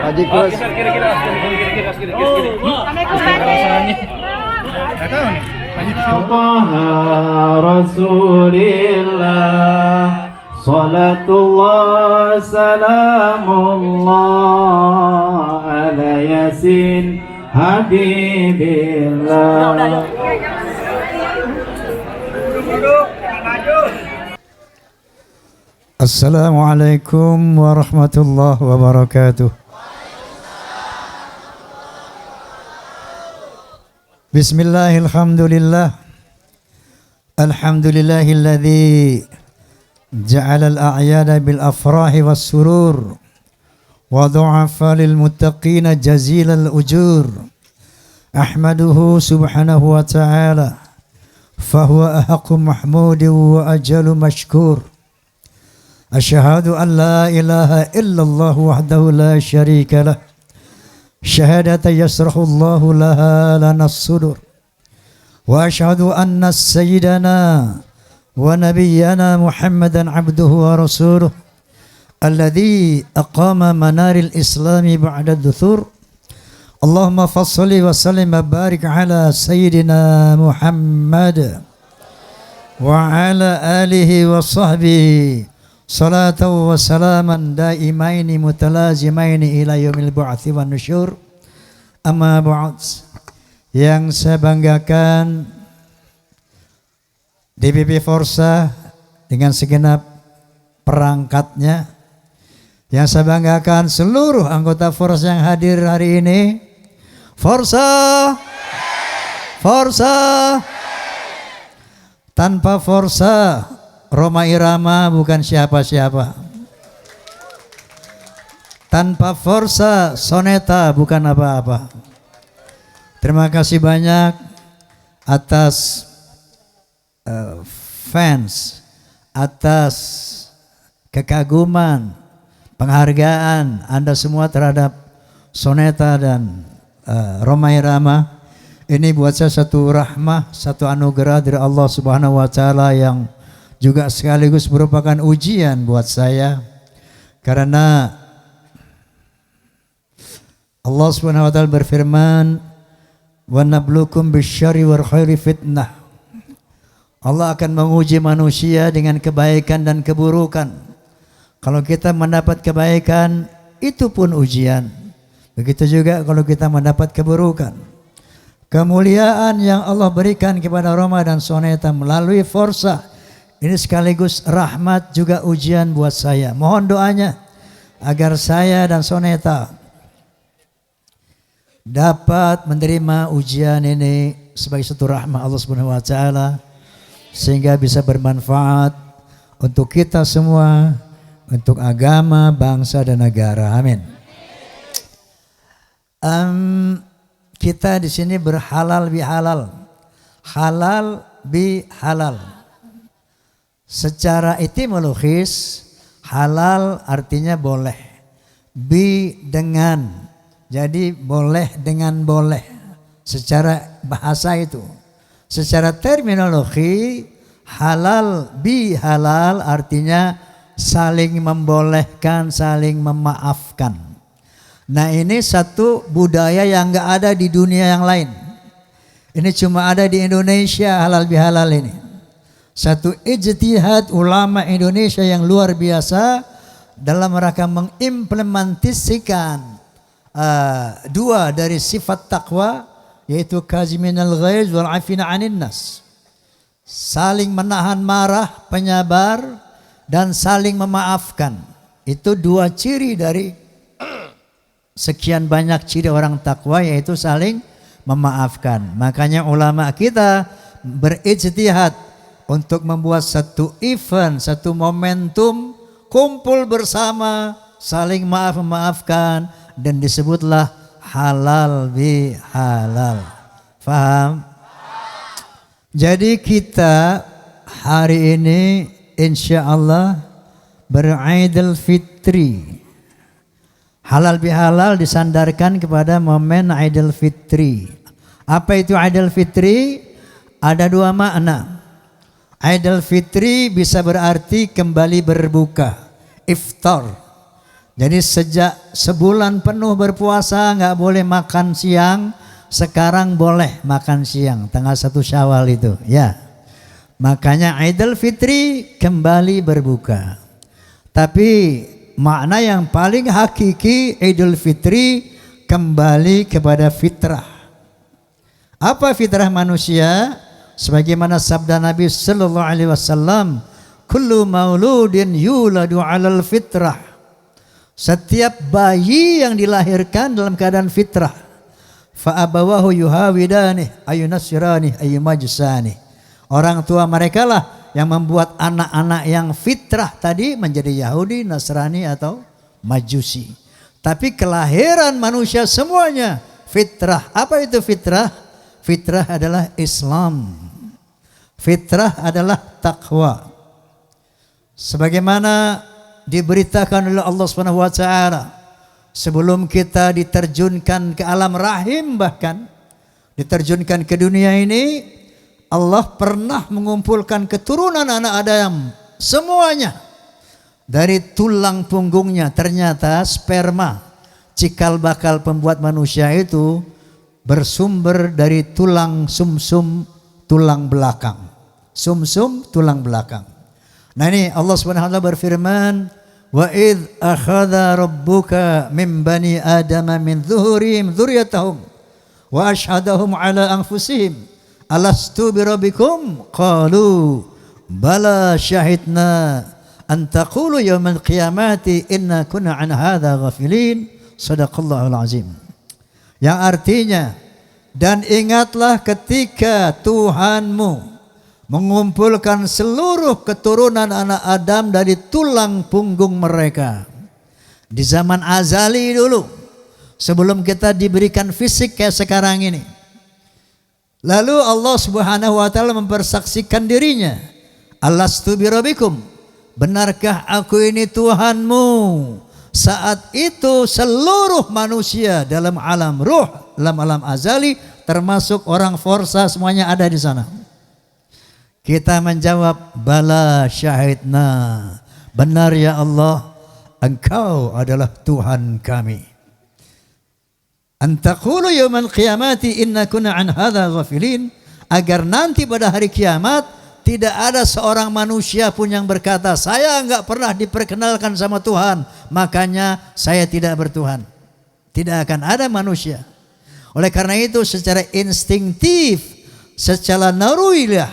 Haji Kus. Rasulillah Salatullah Salamullah ala Yasin Habibillah. Assalamualaikum warahmatullahi wabarakatuh. Bismillahirrahmanirrahim. Alhamdulillahilladzi ja'ala al-a'yada bil afrahi was surur wa du'afa lil muttaqina jazilal ujur. Ahmaduhu subhanahu wa ta'ala fahuwa ahaqqu mahmudin wa ajalu mashkur. Asyhadu an la ilaha illallah wahdahu la syarika lah. Syahadatan yasrahu Allahu laha lanas sudur. Wa asyhadu anna sayyidana wa nabiyyana Muhammadan abduhu wa rasuluh alladhi aqama manaril islami ba'da duthur. Allahumma fassalli wa sallim wa barik ala sayyidina Muhammad wa ala alihi wa sahbihi salatu wa salaman daimaini mutalazimaini ila yaumil ba'tsi wan nusyur. Amma ba'd. Yang saya banggakan DPP Forsa dengan segenap perangkatnya. Yang saya banggakan seluruh anggota Forsa yang hadir hari ini. Forsa, Forsa. Tanpa Forsa Rhoma Irama bukan siapa-siapa. Tanpa Forsa Soneta bukan apa-apa. Terima kasih banyak atas fans, atas kekaguman, penghargaan Anda semua terhadap Soneta dan Rhoma Irama. Ini buat saya satu rahmah, satu anugerah dari Allah Subhanahu wa taala yang juga sekaligus merupakan ujian buat saya, karena Allah Subhanahu wa taala berfirman, "Wa nabluukum bisyarri wal khairi fitnah." Allah akan menguji manusia dengan kebaikan dan keburukan. Kalau kita mendapat kebaikan, itu pun ujian. Begitu juga kalau kita mendapat keburukan. Kemuliaan yang Allah berikan kepada Rhoma dan Soneta melalui Forsa ini sekaligus rahmat juga ujian buat saya. Mohon doanya agar saya dan Soneta dapat menerima ujian ini sebagai satu rahmat Allah Subhanahu wa taala sehingga bisa bermanfaat untuk kita semua, untuk agama, bangsa dan negara. Amin. Kita di sini berhalal bihalal. Halal bihalal. Secara etimologis halal artinya boleh, bi dengan, jadi boleh dengan boleh secara bahasa itu. Secara terminologi halal bi halal artinya saling membolehkan, saling memaafkan. Nah ini satu budaya yang gak ada di dunia yang lain. Ini cuma ada di Indonesia halal bi halal ini. Satu ijtihad ulama Indonesia yang luar biasa dalam rangka mengimplementasikan dua dari sifat takwa, yaitu kaziminal ghaiz wal afina 'anil nas. Saling menahan marah, penyabar dan saling memaafkan. Itu dua ciri dari sekian banyak ciri orang takwa, yaitu saling memaafkan. Makanya ulama kita berijtihad untuk membuat satu event, satu momentum kumpul bersama, saling maafkan, dan disebutlah halal bi halal. Faham? Jadi kita hari ini insya Allah beridul fitri. Halal bi halal disandarkan kepada momen Idul Fitri. Apa itu Idul Fitri? Ada dua makna. Idul Fitri bisa berarti kembali berbuka. iftar. Jadi sejak sebulan penuh berpuasa nggak boleh makan siang, sekarang boleh makan siang tanggal 1 Syawal itu ya. Makanya Idul Fitri kembali berbuka. Tapi makna yang paling hakiki Idul Fitri kembali kepada fitrah. Apa fitrah manusia? Sebagaimana sabda Nabi sallallahu alaihi wasallam, kullu mauludin yuladu 'alal fitrah. Setiap bayi yang dilahirkan dalam keadaan fitrah. Fa abawahu yuhawidani ayunasirani ayumajsani. Orang tua mereka lah yang membuat anak-anak yang fitrah tadi menjadi Yahudi, Nasrani atau Majusi. Tapi kelahiran manusia semuanya fitrah. Apa itu fitrah? Fitrah adalah Islam. Fitrah adalah takwa. Sebagaimana diberitakan oleh Allah Subhanahu wa taala, sebelum kita diterjunkan ke alam rahim, bahkan diterjunkan ke dunia ini, Allah pernah mengumpulkan keturunan anak Adam semuanya dari tulang punggungnya. Ternyata sperma, cikal bakal pembuat manusia itu bersumber dari tulang sumsum tulang belakang. Sumsum tulang belakang. Nah ini Allah Subhanahu wa taala berfirman, wa id akhadha rabbuka min bani adama min zuhurihim dzurriyyatahum wa ashhadahum ala anfusihim alastu birabbikum qalu bala syahidna an taqulu yawmal qiyamati inna kunna an hadza ghafilin. Shadaqallahul azim. Yang artinya, dan ingatlah ketika Tuhanmu mengumpulkan seluruh keturunan anak Adam dari tulang punggung mereka. Di zaman azali dulu, sebelum kita diberikan fisik kayak sekarang ini. Lalu Allah Subhanahu wa taala mempersaksikan dirinya, alastu birabbikum, benarkah aku ini Tuhanmu? Saat itu seluruh manusia dalam alam ruh, dalam alam azali, termasuk orang forsa, semuanya ada di sana. Kita menjawab, bala syahidna, benar ya Allah, Engkau adalah Tuhan kami. Antaqulu yawmal qiyamati inna kunna an hadza ghafilin, agar nanti pada hari kiamat tidak ada seorang manusia pun yang berkata, saya enggak pernah diperkenalkan sama Tuhan, makanya saya tidak bertuhan. Tidak akan ada manusia. Oleh karena itu secara instingtif, secara naruilah,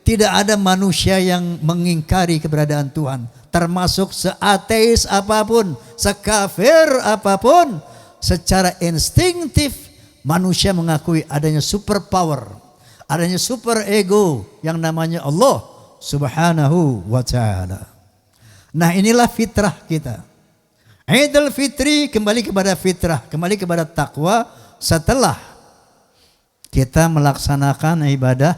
tidak ada manusia yang mengingkari keberadaan Tuhan. Termasuk seateis apapun, sekafir apapun, secara instingtif manusia mengakui adanya super power, adanya super ego yang namanya Allah Subhanahu wa ta'ala. Nah inilah fitrah kita. Idul Fitri kembali kepada fitrah, kembali kepada takwa setelah kita melaksanakan ibadah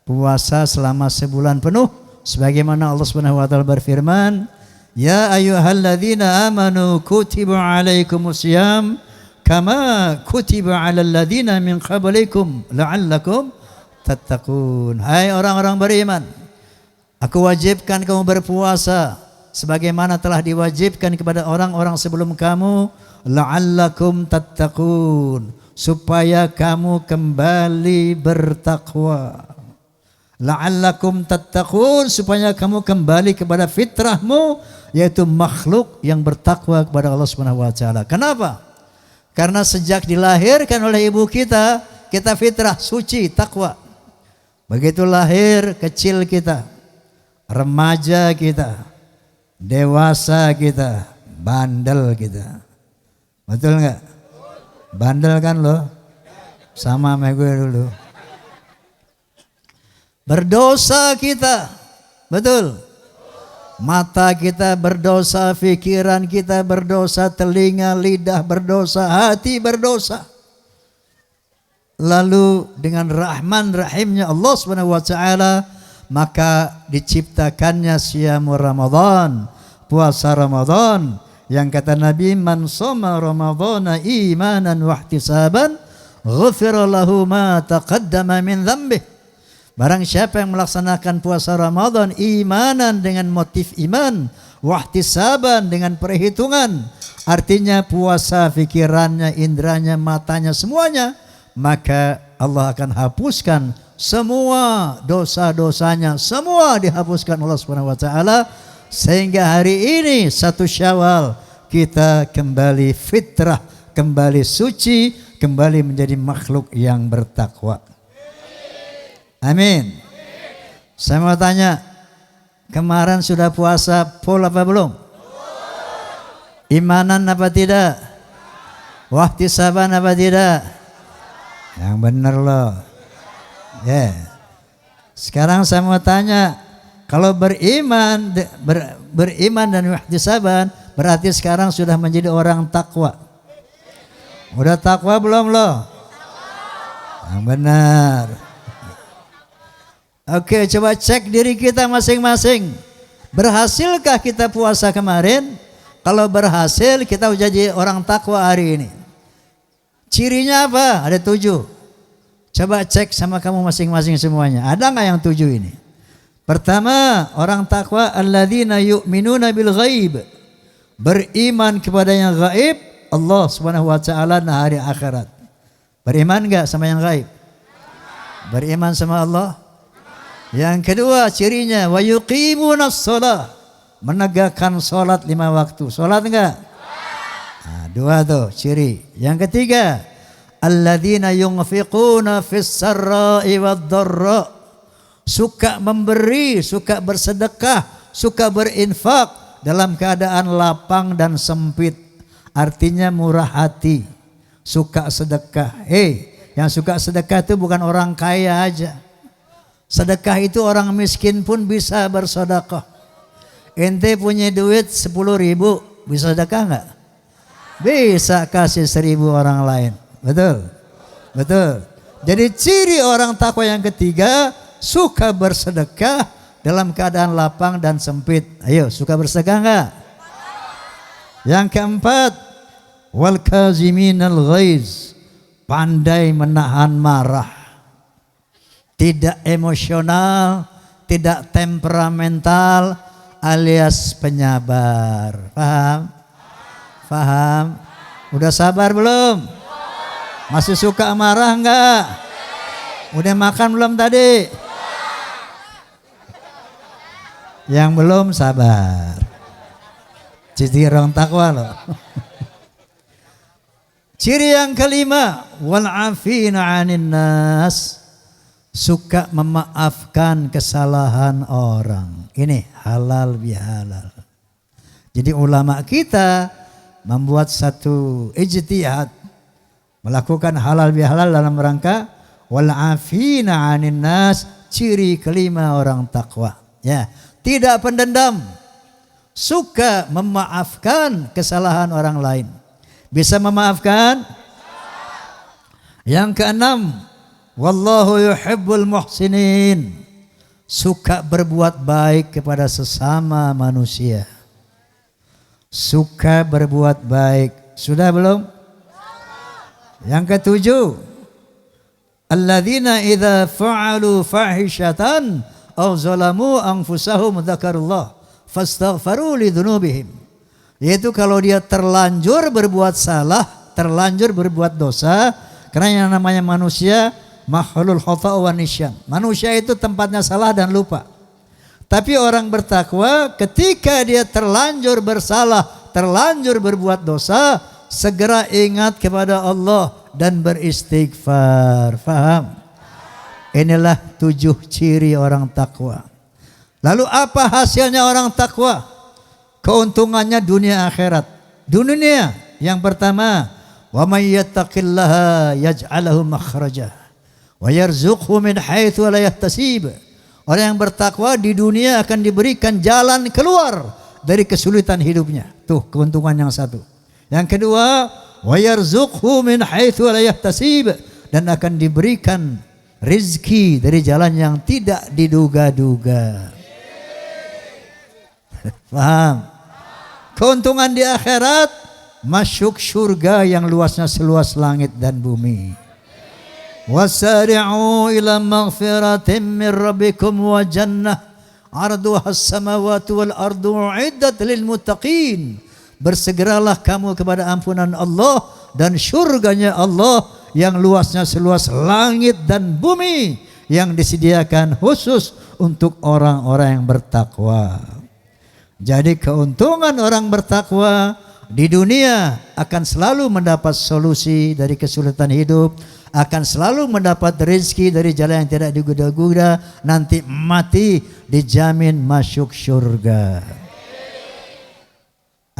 puasa selama sebulan penuh. Sebagaimana Allah Subhanahu wa taala berfirman, ya ayyuhalladzina amanu kutiba alaikumusiyam kama kutiba alal ladzina min qablikum la'allakum tattaqun. Hai orang-orang beriman, aku wajibkan kamu berpuasa sebagaimana telah diwajibkan kepada orang-orang sebelum kamu, la'allakum tattaqun, supaya kamu kembali bertakwa. La'allakum tattaqun, supaya kamu kembali kepada fitrahmu, yaitu makhluk yang bertakwa kepada Allah Subhanahu wa taala. Kenapa? Karena sejak dilahirkan oleh ibu kita, kita fitrah suci, takwa. Begitu lahir kecil kita, remaja kita, dewasa kita, bandel kita. Betul enggak? Bandel kan lo? Sama sama gue dulu. Berdosa kita, betul. Mata kita berdosa, pikiran kita berdosa, telinga, lidah berdosa, hati berdosa. Lalu dengan rahman rahimnya Allah Subhanahu wa taala, maka diciptakannya siam Ramadan, puasa Ramadan, yang kata Nabi, man shoma ramadhana imanan wa ihtisaban ghufira lahu ma taqaddama min dhanbihi. Barang siapa yang melaksanakan puasa Ramadan imanan dengan motif iman, wahtisaban dengan perhitungan, artinya puasa pikirannya, indranya, matanya, semuanya, maka Allah akan hapuskan semua dosa-dosanya, semua dihapuskan Allah Subhanahu wa taala, sehingga hari ini 1 Syawal kita kembali fitrah, kembali suci, kembali menjadi makhluk yang bertakwa. Amin. Saya mau tanya, kemarin sudah puasa full apa belum? Imanan apa tidak? Wahtisaban apa tidak? Yang benar loh. Ya. Sekarang saya mau tanya, kalau beriman dan wahtisaban berarti sekarang sudah menjadi orang takwa. Udah takwa belum loh? Yang benar. Oke, coba cek diri kita masing-masing. Berhasilkah kita puasa kemarin? Kalau berhasil, kita jadi orang takwa hari ini. Cirinya apa? Ada 7. Coba cek sama kamu masing-masing semuanya. Ada nggak yang 7 ini? Pertama, orang takwa alladzina yu'minuna bil ghaib. Beriman kepada yang gaib, Allah Subhanahu wa taala dan hari akhirat. Beriman enggak sama yang gaib? Beriman sama Allah? Yang kedua cirinya wa yuqimunas shalah, menegakkan salat 5 waktu. Salat enggak? Nah, 2 tuh ciri. Yang ketiga, alladzina yunfiquna fis sarra'i wad dharra, suka memberi, suka bersedekah, suka berinfak dalam keadaan lapang dan sempit. Artinya murah hati, suka sedekah. Yang suka sedekah itu bukan orang kaya aja. Sedekah itu orang miskin pun bisa bersedekah. Ente punya duit 10.000, bisa sedekah enggak? Bisa kasih 1.000 orang lain. Betul? Betul. Jadi ciri orang takwa yang ketiga, suka bersedekah dalam keadaan lapang dan sempit. Ayo, suka bersedekah enggak? Yang keempat, wal kaziminal ghaiz, pandai menahan marah. Tidak emosional, tidak temperamental, alias penyabar. Paham? Paham? Udah sabar belum? Masih suka marah enggak? Udah makan belum tadi? Yang belum sabar. Jadi orang takwa loh. Ciri yang kelima, wal afina 'anil nas, suka memaafkan kesalahan orang. Ini halal bihalal. Jadi ulama kita membuat satu ijtihad, melakukan halal bihalal dalam rangka wal afina 'anil nas, ciri kelima orang takwa. Ya, tidak pendendam, suka memaafkan kesalahan orang lain. Bisa memaafkan? Yang keenam, wallahu yuhibbul muhsinin, suka berbuat baik kepada sesama manusia. Suka berbuat baik. Sudah belum? Yang ketujuh, alladzina idza fa'alu fahishatan aw zalamu anfusahum dzakarullah fastaghfaru lidzunubihim. Yaitu kalau dia terlanjur berbuat salah, terlanjur berbuat dosa, karena yang namanya manusia makhlul khata' wa nisyan. Manusia itu tempatnya salah dan lupa. Tapi orang bertakwa ketika dia terlanjur bersalah, terlanjur berbuat dosa, segera ingat kepada Allah dan beristighfar. Faham? Inilah 7 ciri orang takwa. Lalu apa hasilnya orang takwa? Keuntungannya dunia akhirat. Dunia yang pertama, wa may yattaqillaha yaj'alhu makhraja wa yarzuqhu min haitsu la yahtasib. Orang yang bertakwa di dunia akan diberikan jalan keluar dari kesulitan hidupnya. Tuh keuntungan yang satu. Yang kedua, wa yarzuqhu min haitsu la yahtasib, dan akan diberikan rezeki dari jalan yang tidak diduga-duga. Paham? Keuntungan di akhirat, masuk surga yang luasnya seluas langit dan bumi. wasari'u ila maghfiratin min rabbikum wa jannah arduha as-samawati wal ardu uiddat lil muttaqin. Bersegeralah kamu kepada ampunan Allah dan syurganya Allah yang luasnya seluas langit dan bumi, yang disediakan khusus untuk orang-orang yang bertakwa. Jadi keuntungan orang bertakwa di dunia akan selalu mendapat solusi dari kesulitan hidup, akan selalu mendapat rezeki dari jalan yang tidak digoda-goda, nanti mati dijamin masuk surga.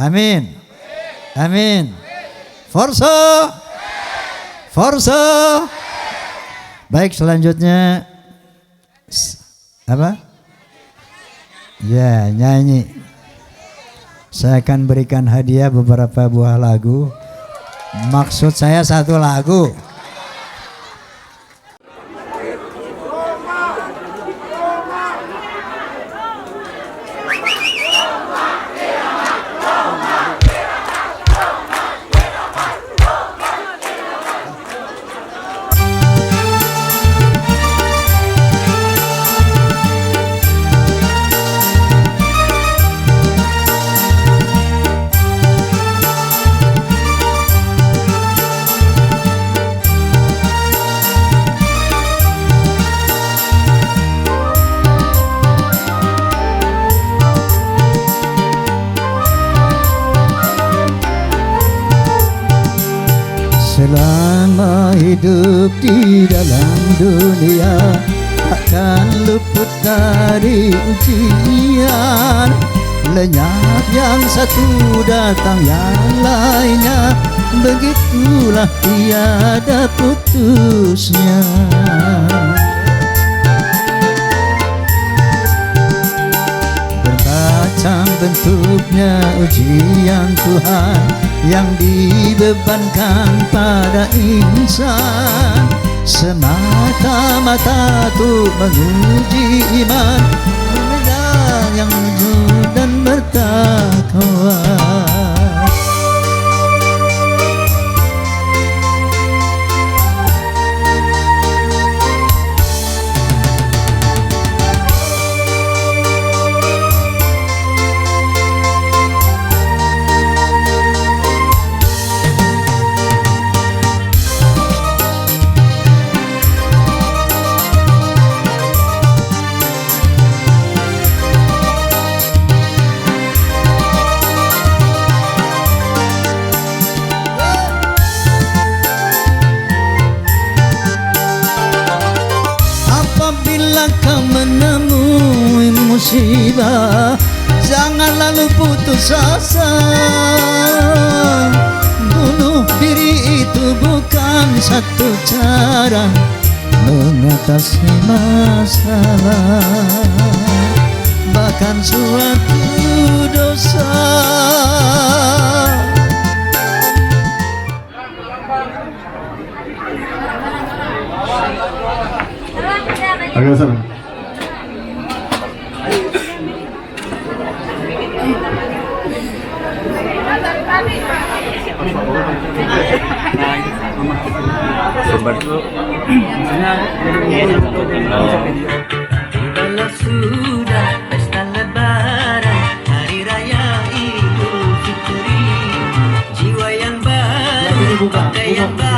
Amin. Amin. Forza. Forza. Baik, selanjutnya apa? Ya, nyanyi. Saya akan berikan hadiah beberapa buah lagu. Maksud saya satu lagu. Selama hidup di dalam dunia takkan luput dari ujian. Lenyap yang satu datang yang lainnya, begitulah tiada putusnya. Bermacam bentuknya ujian Tuhan yang dibebankan pada insan, semata-mata untuk menguji iman orang yang jujur dan bertakwa. Apabila kau menemui musibah, jangan lalu putus asa. Bunuh diri itu bukan satu cara mengatasi masalah, bahkan suatu dosa. Agak sana. Sobat tuh maksudnya Tibalah sudah pesta lebaran, hari raya Idul Fitri. Jiwa yang baru, pakaian baru,